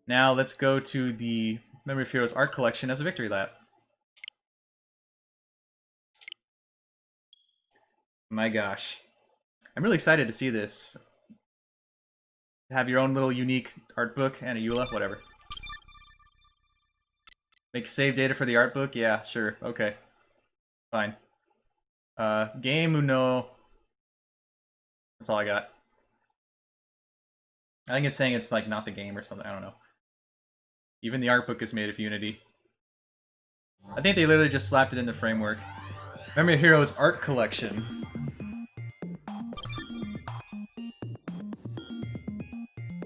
Now let's go to the Memory of Heroes art collection as a victory lap. My gosh. I'm really excited to see this. Have your own little unique art book and a EULA, whatever. Make save data for the art book? Yeah, sure. Okay. Fine. Game Uno. That's all I got. I think it's saying it's like not the game or something. I don't know. Even the art book is made of Unity. I think they literally just slapped it in the framework. Memory of Heroes art collection.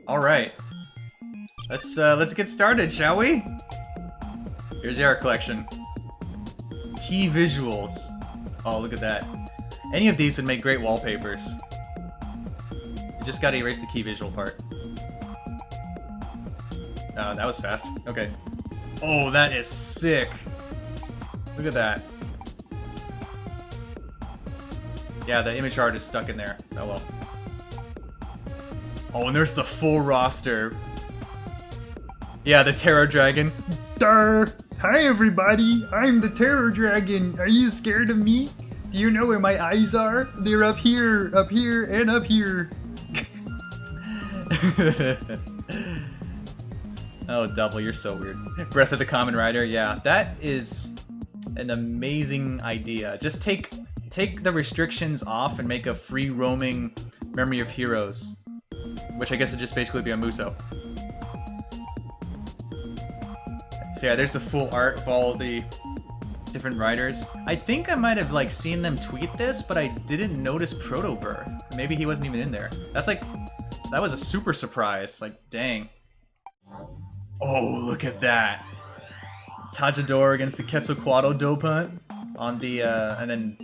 All right. Let's get started, shall we? Here's the art collection. Key visuals. Oh, look at that. Any of these would make great wallpapers. You just gotta erase the key visual part. That was fast. Okay. Oh, that is sick. Look at that. Yeah, the image art is stuck in there. Oh well. Oh, and there's the full roster. Yeah, the Terror Dragon. Durr! Hi everybody, I'm the Terror Dragon. Are you scared of me? Do you know where my eyes are? They're up here, and up here. Oh, Double, you're so weird. Breath of the Kamen Rider, yeah, that is an amazing idea. Just take the restrictions off and make a free roaming Memory of Heroes, which I guess would just basically be a Muso. So yeah, there's the full art of all the different riders. I think I might have like seen them tweet this, but I didn't notice Protobirth. Maybe he wasn't even in there. That's like, that was a super surprise. Like, dang. Oh, look at that. Tajador against the Quetzalcoatl Dopant on the and then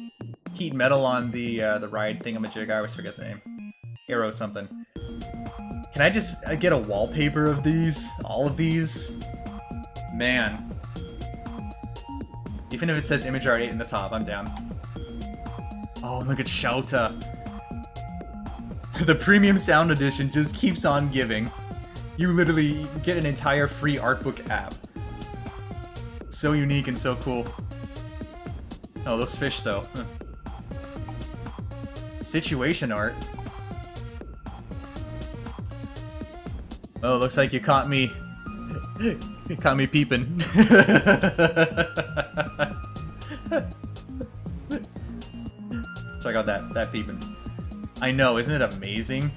Heat Metal on the ride thingamajig. I always forget the name. Arrow something. Can I just get a wallpaper of these? All of these? Man. Even if it says Image Art 8 in the top, I'm down. Oh, look at Shouta. The Premium Sound Edition just keeps on giving. You literally get an entire free artbook app. So unique and so cool. Oh, those fish though. Huh. Situation art. Oh, looks like you caught me. You caught me peeping. Check out that peeping. I know, isn't it amazing?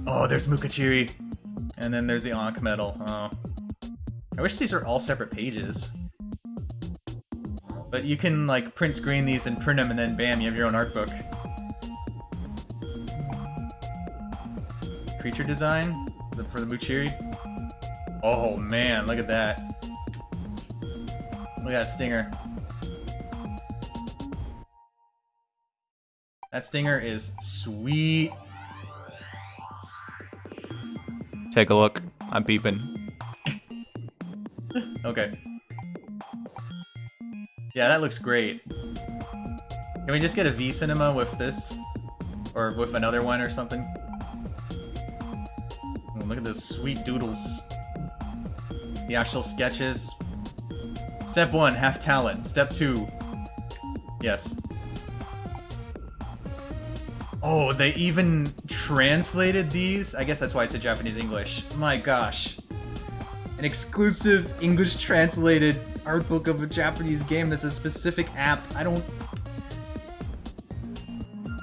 Oh, there's Mukachiri. And then there's the Ankh medal. Oh. I wish these were all separate pages. But you can like print screen these and print them and then bam, you have your own art book. Creature design for the Muchiri. Oh man, look at that. Look at that stinger. That stinger is sweet. Take a look. I'm peeping. Okay. Yeah, that looks great. Can we just get a V Cinema with this? Or with another one or something? Oh, look at those sweet doodles. The actual sketches. Step 1, have talent. Step 2. Yes. Oh, they even translated these? I guess that's why it's a Japanese English. My gosh. An exclusive English translated art book of a Japanese game that's a specific app.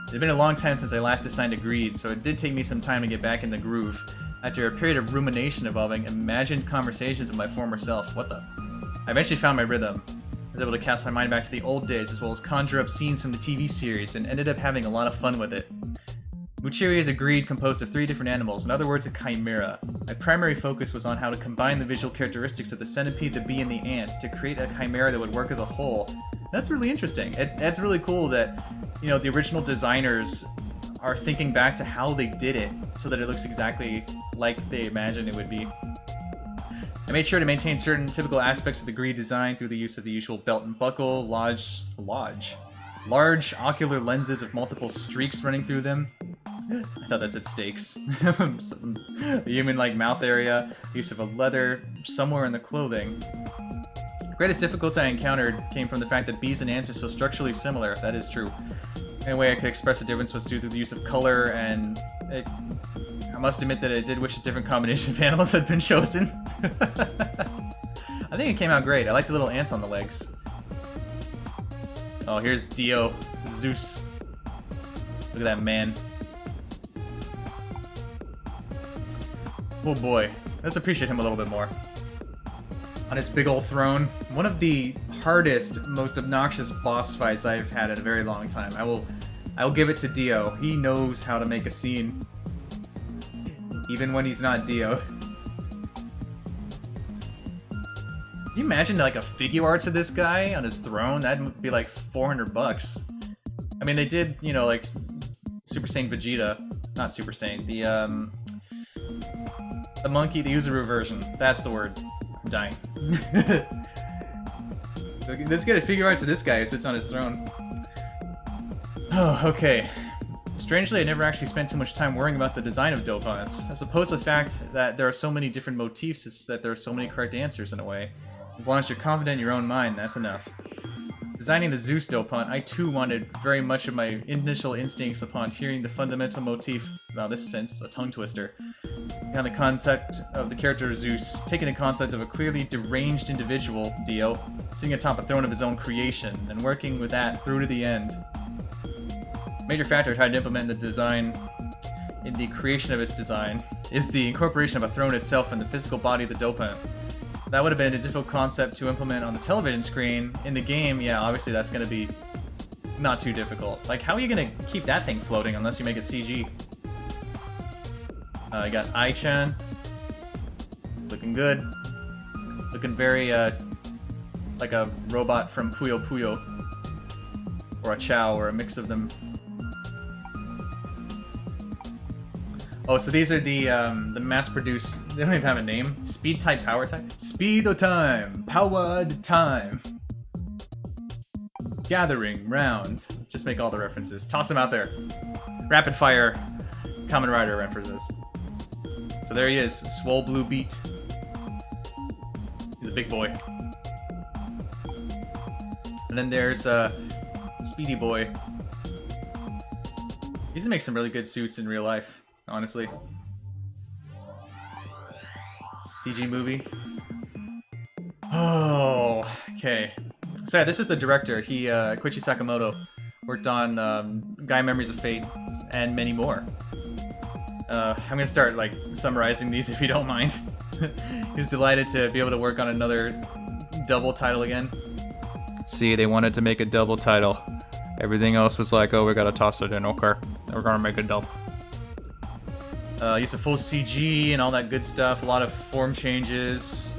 It's been a long time since I last assigned a greed, so it did take me some time to get back in the groove. After a period of rumination involving imagined conversations with my former self. What the? I eventually found my rhythm. I was able to cast my mind back to the old days, as well as conjure up scenes from the TV series, and ended up having a lot of fun with it. Muchiri is a greed composed of 3 different animals, in other words, a chimera. My primary focus was on how to combine the visual characteristics of the centipede, the bee, and the ant to create a chimera that would work as a whole. That's really interesting. That's really cool that, you know, the original designers are thinking back to how they did it, so that it looks exactly like they imagined it would be. I made sure to maintain certain typical aspects of the greed design through the use of the usual belt and buckle, large ocular lenses with multiple streaks running through them. I thought that said steaks. The human-like mouth area, use of a leather somewhere in the clothing. The greatest difficulty I encountered came from the fact that B's and ants are so structurally similar. That is true. Any way I could express the difference was through the use of color, and I must admit that I did wish a different combination of animals had been chosen. I think it came out great. I like the little ants on the legs. Oh, here's Dio, Zeus. Look at that man. Oh boy, let's appreciate him a little bit more. On his big old throne. One of the hardest, most obnoxious boss fights I've had in a very long time. I will give it to Dio. He knows how to make a scene. Even when he's not Dio. Can you imagine like a figure arts of this guy on his throne? That'd be like $400. I mean, they did, you know, like Super Saiyan Vegeta, not Super Saiyan, the monkey, the Yuzuru version. That's the word. I'm dying. Let's get a figure arts of this guy who sits on his throne. Oh, okay. Strangely, I never actually spent too much time worrying about the design of Dopants. I suppose the fact that there are so many different motifs is that there are so many correct answers in a way. As long as you're confident in your own mind, that's enough. Designing the Zeus Dopant, I too wanted very much of my initial instincts upon hearing the fundamental motif, now this sense, a tongue twister, behind the concept of the character Zeus, taking the concept of a clearly deranged individual, Dio, sitting atop a throne of his own creation, and working with that through to the end. Major factor I tried to implement in the design, in the creation of its design, is the incorporation of a throne itself in the physical body of the Dopant. That would have been a difficult concept to implement on the television screen. In the game, yeah, obviously that's going to be not too difficult. Like, how are you going to keep that thing floating unless you make it CG? You got Ai-chan. Looking good. Looking very, like a robot from Puyo Puyo. Or a Chow, or a mix of them. Oh, so these are the mass-produced... They don't even have a name. Speed type, power type? Speed o' time! Powered time! Gathering round. Just make all the references. Toss them out there. Rapid fire Kamen Rider references. So there he is. Swole Blue Beat. He's a big boy. And then there's Speedy Boy. He used to make some really good suits in real life. Honestly. TG movie. Oh, okay. So yeah, this is the director. He, Koichi Sakamoto, worked on Gaia Memories of Fate and many more. I'm gonna start, like, summarizing these if you don't mind. He was delighted to be able to work on another double title again. See, they wanted to make a double title. Everything else was like, oh, we gotta toss it in, okay. We're gonna make a double. Use of full CG and all that good stuff. A lot of form changes.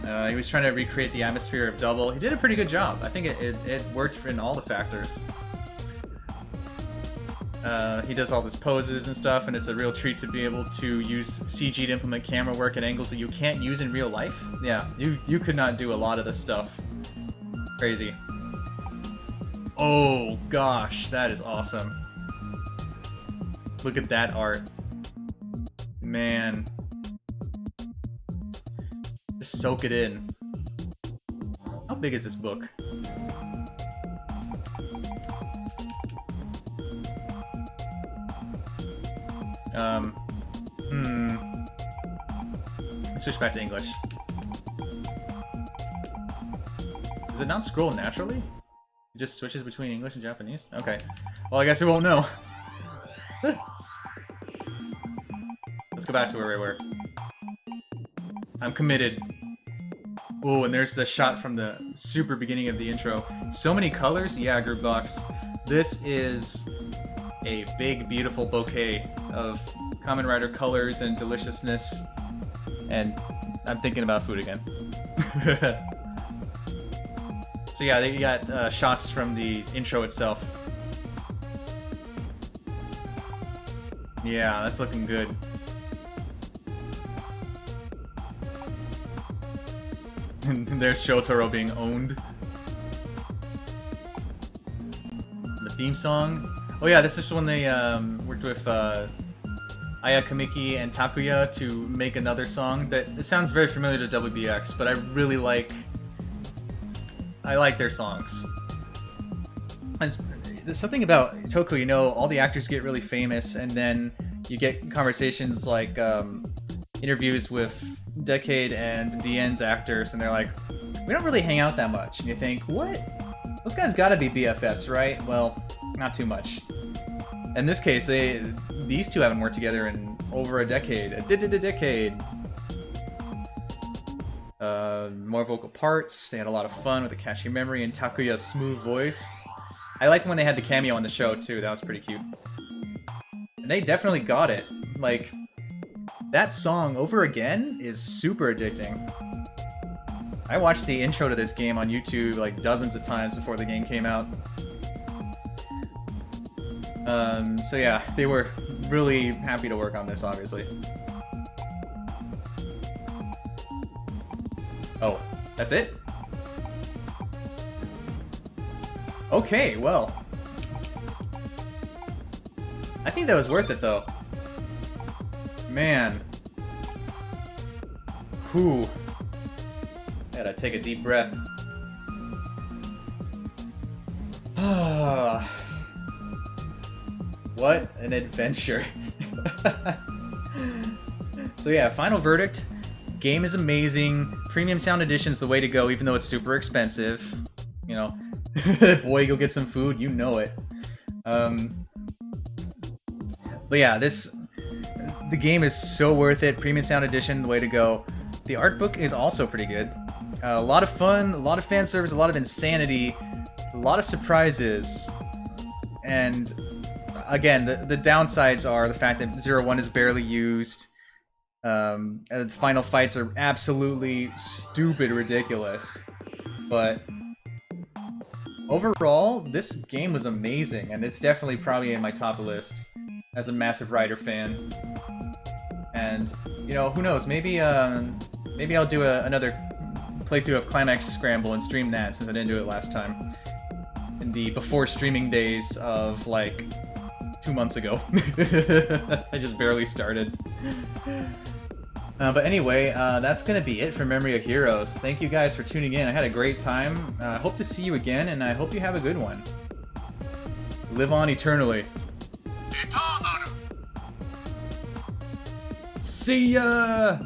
He was trying to recreate the atmosphere of Double. He did a pretty good job. I think it worked in all the factors. He does all his poses and stuff, and it's a real treat to be able to use CG to implement camera work at angles that you can't use in real life. Yeah, you could not do a lot of this stuff. Crazy. Oh gosh, that is awesome. Look at that art. Man. Just soak it in. How big is this book? Let's switch back to English. Does it not scroll naturally? It just switches between English and Japanese? Okay. Well, I guess we won't know. Let's go back to where we were. I'm committed. Oh, and there's the shot from the super beginning of the intro. So many colors? Yeah, Group Box. This is a big, beautiful bouquet of Kamen Rider colors and deliciousness. And I'm thinking about food again. So yeah, you got shots from the intro itself. Yeah, that's looking good. And there's Shotaro being owned. The theme song. Oh yeah, this is when they worked with Aya Kamiki and Takuya to make another song that it sounds very familiar to WBX, but I really like their songs. There's something about Toku, you know, all the actors get really famous, and then you get conversations like interviews with Decade and DN's actors, and they're like, we don't really hang out that much. And you think, what? Those guys gotta be BFFs, right? Well, not too much. In this case, these two haven't worked together in over a decade. A decade. More vocal parts. They had a lot of fun with the catchy memory and Takuya's smooth voice. I liked when they had the cameo on the show too. That was pretty cute. And they definitely got it. Like, that song Over Again is super addicting. I watched the intro to this game on YouTube like dozens of times before the game came out. So yeah, they were really happy to work on this, obviously. Oh, that's it? Okay, well. I think that was worth it, though. Man. Whew. Gotta take a deep breath. What an adventure. So yeah, final verdict. Game is amazing. Premium Sound Edition's the way to go, even though it's super expensive. You know, boy, go get some food, you know it. But yeah, the game is so worth it. Premium Sound Edition, the way to go. The art book is also pretty good. A lot of fun, a lot of fan service, a lot of insanity, a lot of surprises, and again, the downsides are the fact that 0-1 is barely used. And the final fights are absolutely stupid ridiculous. But overall, this game was amazing, and it's definitely probably in my top list as a massive Rider fan. And you know, who knows? Maybe I'll do another playthrough of Climax Scramble and stream that, since I didn't do it last time. In the before streaming days of like 2 months ago. I just barely started. But anyway, that's gonna be it for Memory of Heroes. Thank you guys for tuning in. I had a great time. I hope to see you again, and I hope you have a good one. Live on eternally. See ya!